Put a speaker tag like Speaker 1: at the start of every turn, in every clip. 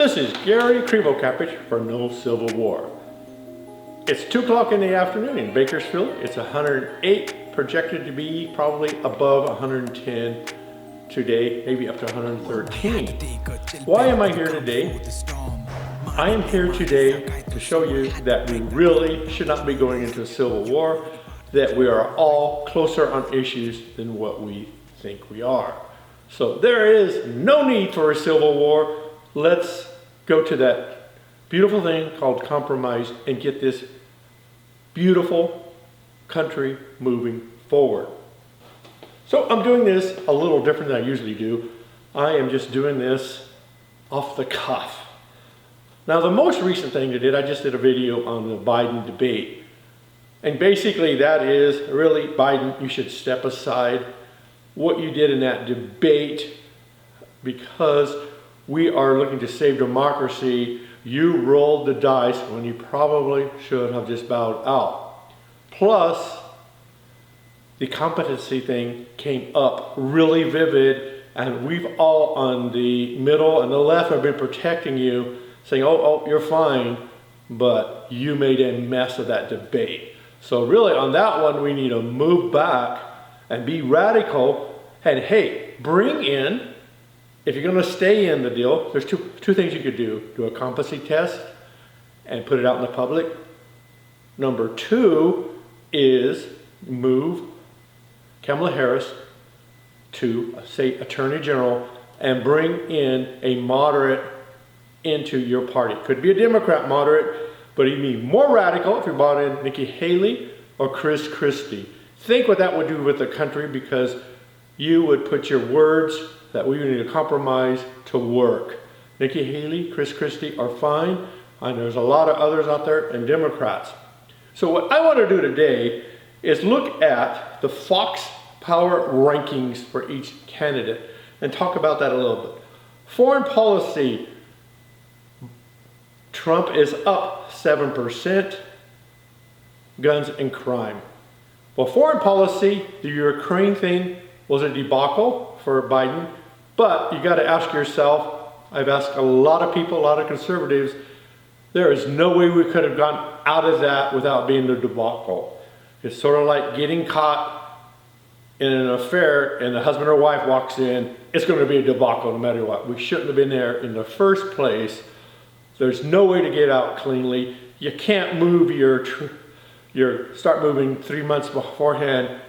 Speaker 1: This is Gary Crevo-Cappich for No Civil War. It's 2 o'clock in the afternoon in Bakersfield. It's 108, projected to be probably above 110 today, maybe up to 113. Why am I here today? I am here today to show you that we really should not be going into a civil war, that we are all closer on issues than what we think we are. So there is no need for a civil war. Let's go to that beautiful thing called compromise and get this beautiful country moving forward. So I'm doing this a little different than I usually do. I am just doing this off the cuff. Now the most recent thing I just did a video on the Biden debate. And basically that is really, Biden, you should step aside what you did in that debate because we are looking to save democracy. You rolled the dice when you probably should have just bowed out. Plus, the competency thing came up really vivid, and we've all on the middle and the left have been protecting you, saying, oh, you're fine, but you made a mess of that debate. So really on that one, we need to move back and be radical, and hey, bring in, if you're going to stay in the deal, there's two things you could do. Do a competency test and put it out in the public. Number 2 is move Kamala Harris to, say, Attorney General and bring in a moderate into your party. Could be a Democrat moderate, but you'd be more radical if you brought in Nikki Haley or Chris Christie. Think what that would do with the country, because you would put your words that we need to compromise to work. Nikki Haley, Chris Christie are fine, and there's a lot of others out there, and Democrats. So what I want to do today is look at the Fox Power rankings for each candidate and talk about that a little bit. Foreign policy, Trump is up 7%, guns and crime. Well, foreign policy, the Ukraine thing was a debacle for Biden. But you got to ask yourself, I've asked a lot of people, a lot of conservatives, there is no way we could have gone out of that without being a debacle. It's sort of like getting caught in an affair and the husband or wife walks in, it's going to be a debacle no matter what. We shouldn't have been there in the first place. There's no way to get out cleanly. You can't move start moving 3 months beforehand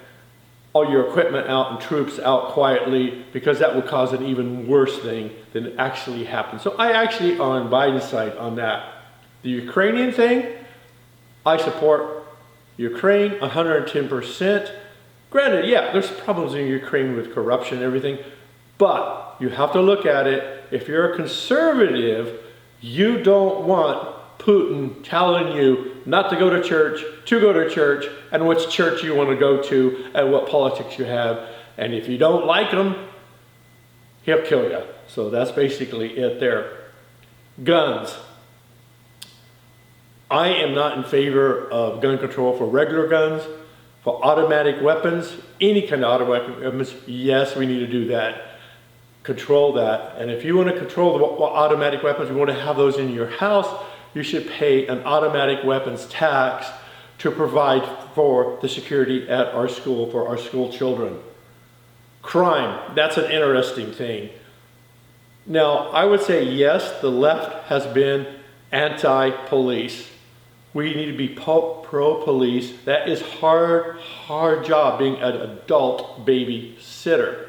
Speaker 1: all your equipment out and troops out quietly, because that would cause an even worse thing than actually happened. So I actually on Biden's side on that. The Ukrainian thing, I support Ukraine 110%. Granted, yeah, there's problems in Ukraine with corruption and everything, but you have to look at it. If you're a conservative, you don't want Putin telling you not to go to church, and which church you want to go to, and what politics you have. And if you don't like him, he'll kill you. So that's basically it there. Guns. I am not in favor of gun control for regular guns. For automatic weapons, any kind of automatic weapons, yes, we need to do that. Control that. And if you want to control the automatic weapons, you want to have those in your house, you should pay an automatic weapons tax to provide for the security at our school, for our school children. Crime, that's an interesting thing. Now, I would say yes, the left has been anti-police. We need to be pro-police. That is hard job being an adult babysitter.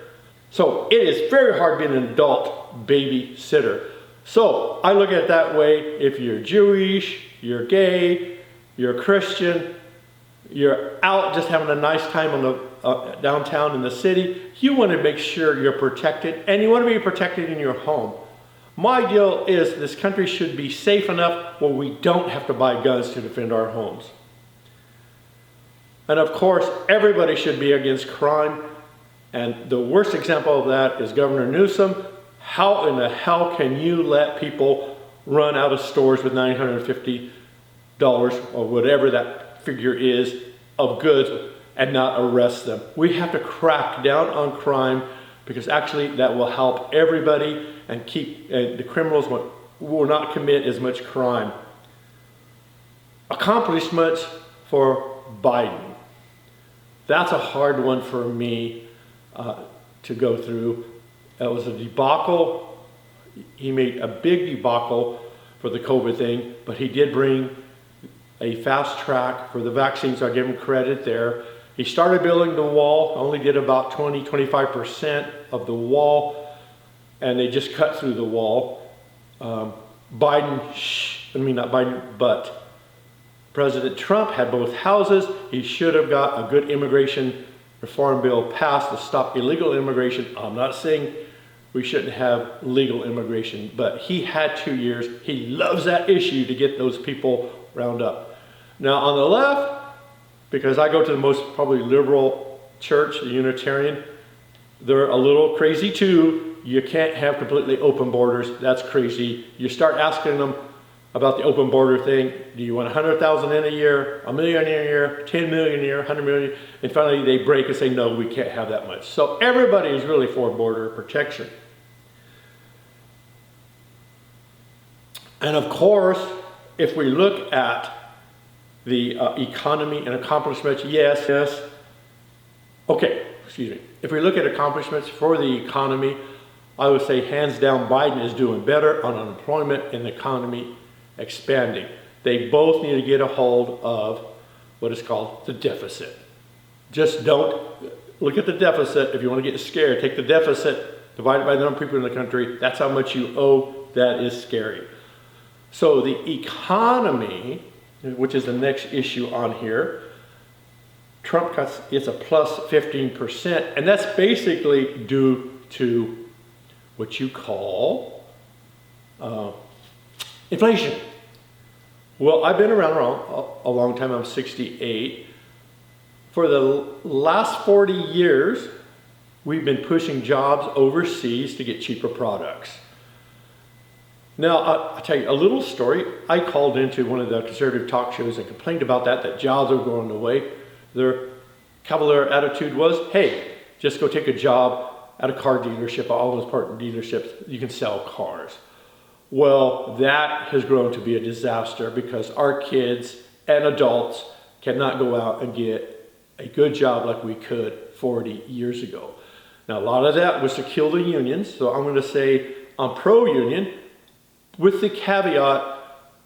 Speaker 1: So it is very hard being an adult babysitter. So I look at it that way. If you're Jewish, you're gay, you're Christian, you're out just having a nice time on the downtown in the city, you want to make sure you're protected, and you want to be protected in your home. My deal is this country should be safe enough where we don't have to buy guns to defend our homes. And of course, everybody should be against crime. And the worst example of that is Governor Newsom. How in the hell can you let people run out of stores with $950 or whatever that figure is of goods and not arrest them? We have to crack down on crime, because actually that will help everybody and keep the criminals will not commit as much crime. Accomplishments for Biden. That's a hard one for me to go through. It was a debacle. He made a big debacle for the COVID thing, but he did bring a fast track for the vaccines. I give him credit there. He started building the wall, only did about 25% of the wall, and they just cut through the wall. But President Trump had both houses. He should have got a good immigration reform bill passed to stop illegal immigration. I'm not saying we shouldn't have legal immigration, but he had 2 years. He loves that issue to get those people round up. Now on the left, because I go to the most probably liberal church, the Unitarian, they're a little crazy too. You can't have completely open borders. That's crazy. You start asking them about the open border thing. Do you want 100,000 in a year, 1 million in a year, 10 million a year, 100 million? And finally they break and say, no, we can't have that much. So everybody is really for border protection. And of course, if we look at the economy and accomplishments, yes. Okay, excuse me. If we look at accomplishments for the economy, I would say hands down Biden is doing better on unemployment and the economy expanding. They both need to get a hold of what is called the deficit. Just don't look at the deficit. If you want to get scared, take the deficit, divide it by the number of people in the country. That's how much you owe. That is scary. So the economy, which is the next issue on here, Trump cuts, it's a plus 15%, and that's basically due to what you call inflation. Well, I've been around a long time. I'm 68. For the last 40 years, we've been pushing jobs overseas to get cheaper products. Now, I'll tell you a little story. I called into one of the conservative talk shows and complained about that jobs are going away. Their cavalier attitude was, hey, just go take a job at a car dealership, all those part dealerships, you can sell cars. Well, that has grown to be a disaster because our kids and adults cannot go out and get a good job like we could 40 years ago. Now, a lot of that was to kill the unions, so I'm going to say I'm pro-union, with the caveat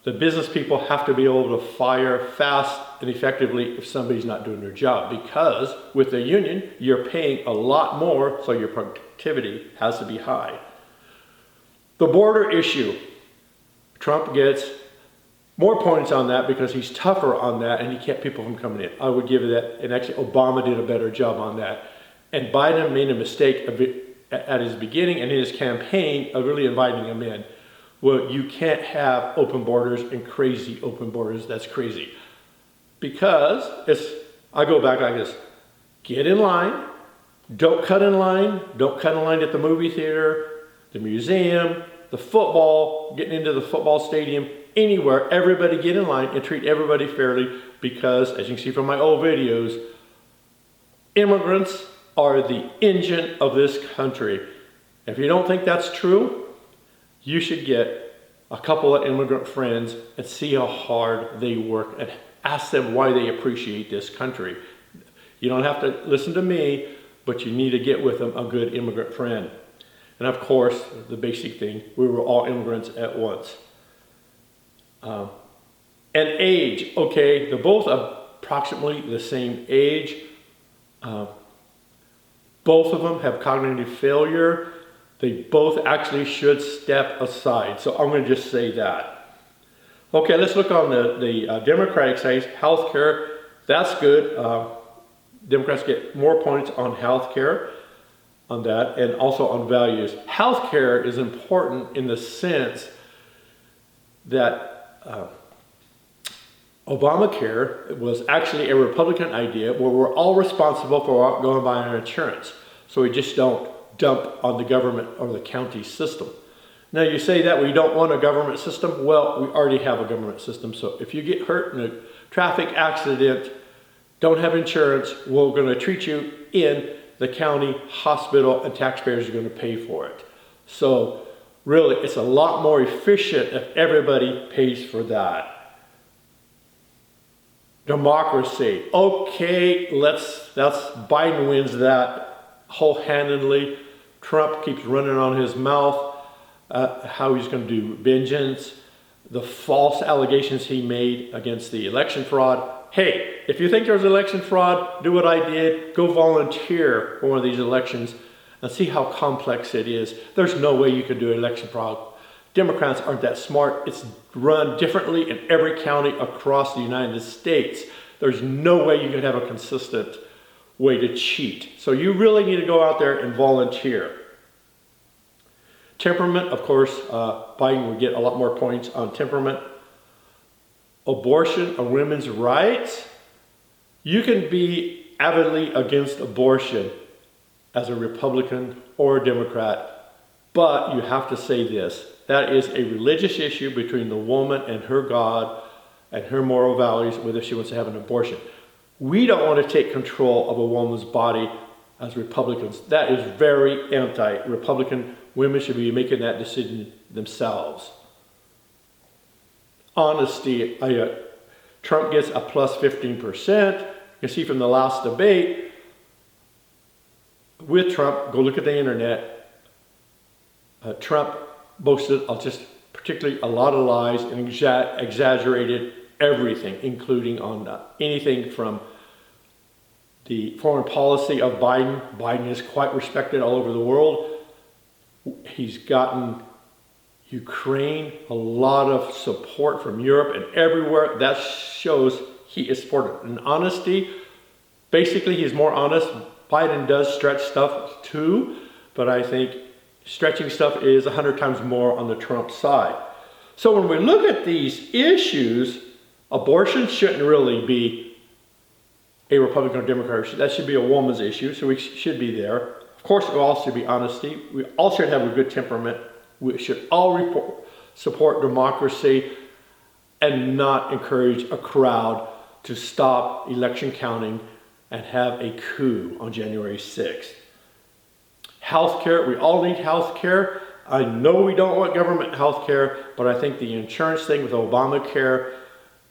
Speaker 1: the business people have to be able to fire fast and effectively if somebody's not doing their job, because with the union you're paying a lot more, so your productivity has to be high. The border issue, Trump gets more points on that because he's tougher on that and he kept people from coming in. I would give it that, and actually Obama did a better job on that. And Biden made a mistake at his beginning and in his campaign of really inviting him in. Well, you can't have open borders and crazy open borders. That's crazy. Because I go back like this. Get in line. Don't cut in line. Don't cut in line at the movie theater, the museum, the football, getting into the football stadium, anywhere. Everybody get in line and treat everybody fairly because, as you can see from my old videos, immigrants are the engine of this country. If you don't think that's true, you should get a couple of immigrant friends and see how hard they work and ask them why they appreciate this country. You don't have to listen to me, but you need to get with them, a good immigrant friend. And of course, the basic thing, we were all immigrants at once. And age, okay, they're both approximately the same age. Both of them have cognitive failure. They both actually should step aside. So I'm going to just say that. Okay, let's look on the Democratic side. Healthcare, that's good. Democrats get more points on healthcare, on that, and also on values. Healthcare is important in the sense that Obamacare was actually a Republican idea where we're all responsible for going by our insurance. So we just don't dump on the government or the county system. Now you say that we don't want a government system. Well, we already have a government system. So if you get hurt in a traffic accident, don't have insurance, we're going to treat you in the county hospital and taxpayers are going to pay for it. So Really, it's a lot more efficient if everybody pays for that. Democracy. Okay, that's Biden wins that whole-handedly. Trump keeps running on his mouth how he's going to do vengeance. The false allegations he made against the election fraud. Hey, if you think there's election fraud, do what I did. Go volunteer for one of these elections and see how complex it is. There's no way you can do election fraud. Democrats aren't that smart. It's run differently in every county across the United States. There's no way you can have a consistent way to cheat. So you really need to go out there and volunteer. Temperament, of course, Biden would get a lot more points on temperament. Abortion or women's rights. You can be avidly against abortion as a Republican or a Democrat, but you have to say this. That is a religious issue between the woman and her God and her moral values, whether she wants to have an abortion. We don't want to take control of a woman's body as Republicans. That is very anti-Republican. Women should be making that decision themselves. Honesty. Trump gets a plus 15%. You can see from the last debate with Trump, go look at the internet. Trump boasted just particularly a lot of lies and exaggerated everything, including on anything from the foreign policy of Biden. Biden is quite respected all over the world. He's gotten Ukraine a lot of support from Europe and everywhere. That shows he is supported. In honesty, basically he's more honest. Biden does stretch stuff too, but I think stretching stuff is 100 times more on the Trump side. So when we look at these issues, abortion shouldn't really be a Republican or Democrat. That should be a woman's issue, so we should be there. Of course, it all should be honesty. We all should have a good temperament. We should all support democracy and not encourage a crowd to stop election counting and have a coup on January 6th. Healthcare, we all need healthcare. I know we don't want government healthcare, but I think the insurance thing with Obamacare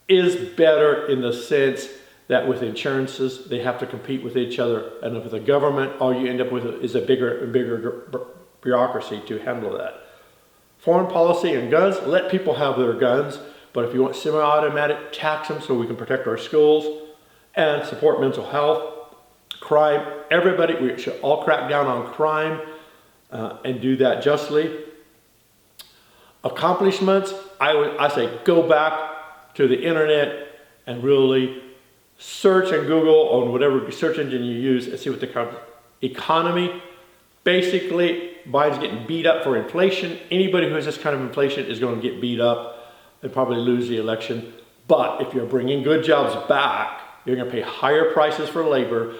Speaker 1: is better in the sense that with insurances, they have to compete with each other. And with the government, all you end up with is a bigger and bigger bureaucracy to handle that. Foreign policy and guns, let people have their guns, but if you want semi-automatic, tax them so we can protect our schools and support mental health. Crime, everybody, we should all crack down on crime and do that justly. Accomplishments, I say go back to the internet and really search and Google on whatever search engine you use and see what the economy. Basically, Biden's getting beat up for inflation. Anybody who has this kind of inflation is going to get beat up and probably lose the election. But if you're bringing good jobs back, you're going to pay higher prices for labor,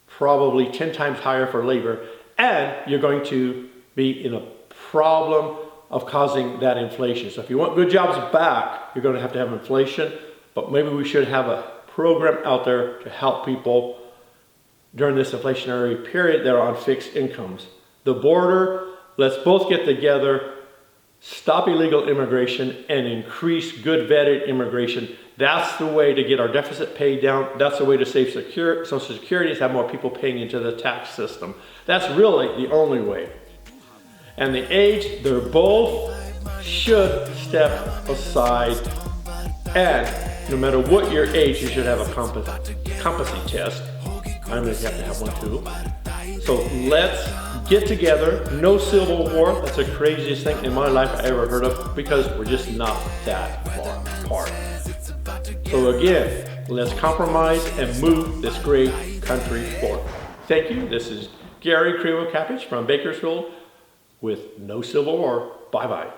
Speaker 1: probably 10 times higher for labor, and you're going to be in a problem of causing that inflation. So if you want good jobs back, you're going to have inflation, but maybe we should have a program out there to help people during this inflationary period that are on fixed incomes. The border, let's both get together, stop illegal immigration and increase good vetted immigration. That's the way to get our deficit paid down. That's the way to save Social Security, is have more people paying into the tax system. That's really the only way. And the age, they're both should step aside. And no matter what your age, you should have a competency test. I'm going to have one too. So let's get together. No civil war. That's the craziest thing in my life I ever heard of, because we're just not that far apart. So again, let's compromise and move this great country forward. Thank you. This is Gary Krivo-Kapich from Bakersfield with No Civil War. Bye-bye.